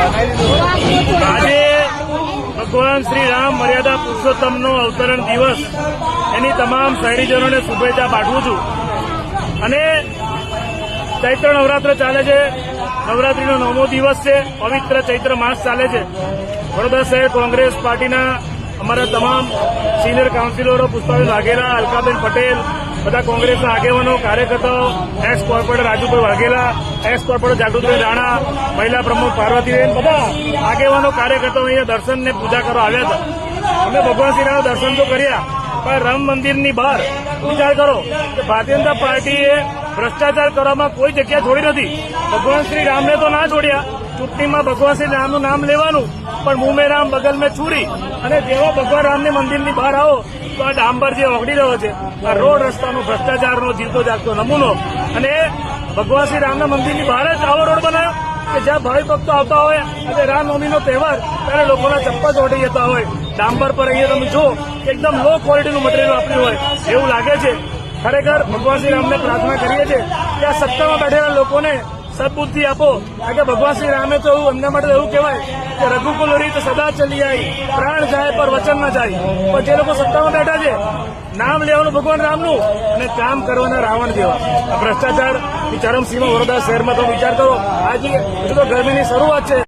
આજે ભગવાન શ્રી રામ મર્યાદા પુરુષોત્તમનો અવતરણ દિવસ, એની તમામ શહેરીજનોને શુભેચ્છા પાઠવું છું. અને ચૈત્ર નવરાત્ર ચાલે છે, નવરાત્રીનો 9મો દિવસ છે, પવિત્ર ચૈત્ર માસ ચાલે છે. વડોદરા શહેર કોંગ્રેસ પાર્ટીના અમારા તમામ સિનિયર કાઉન્સિલરો, પુષ્પાબેન વાઘેલા, અલકાબેન પટેલ, બધા કોંગ્રેસના આગેવાનો, કાર્યકર્તાઓ, ex corporator Rajubhai Vaghela, ex corporator Jagrutibhai Rana, મહિલા પ્રમુખ પાર્વતીબેન, બધા આગેવાનો, કાર્યકર્તાઓ અહીંયા દર્શનને પૂજા કરવા આવ્યા હતા. અમે ભગવાન શ્રી રામના દર્શન તો કર્યા, પણ રામ મંદિરની બહાર વિચાર કરો કે ભારતીય જનતા પાર્ટીએ ભ્રષ્ટાચાર કરવામાં કોઈ જગ્યા છોડી નથી. ભગવાન શ્રી રામને તો ના છોડ્યા, ચૂંટણીમાં ભગવાન શ્રી રામનું નામ લેવાનું, પણ મુંહ મેં રામ બગલ મેં છુરી. અને જેવા ભગવાન રામની મંદિરની બહાર આવો તો આ ડાંબર જે ઓગળી રહ્યો છે, આ રોડ રસ્તાનો ભ્રષ્ટાચારનો જીવતો જાગતો નમૂનો. અને ભગવાન શ્રી રામના મંદિરની બહાર જ આવો રોડ બનાવ્યો કે જ્યાં ભાવિ ભક્તો આવતા હોય અને રામનવમીનો તહેવાર, ત્યારે લોકોના ચપ્પલ ચોંટી જતા હોય. ડાંબર પર અહીંયા તમે જો એકદમ લો ક્વોલિટીનું મટીરિયલ વાપર્યું હોય એવું લાગે છે. ખરેખર ભગવાન શ્રી રામને પ્રાર્થના કરીએ છીએ કે આ સત્તામાં બેઠેલા લોકોને સદબુદ્ધિ આપો. કારણ કે ભગવાન શ્રી રામે તો એમના માટે એવું કહેવાય કે રઘુકુલ રીત સદા ચલી આવી, પ્રાણ જાય પર વચન ના જાય. પણ જે લોકો સત્તામાં બેઠા છે, નામ લેવાનું ભગવાન રામનું અને કામ કરવાના રાવણ જેવા, આ ભ્રષ્ટાચારની ચરમસીમા વડોદરા શહેરમાં તો વિચાર કરો. આજે હજુ તો ગરમીની શરૂઆત છે,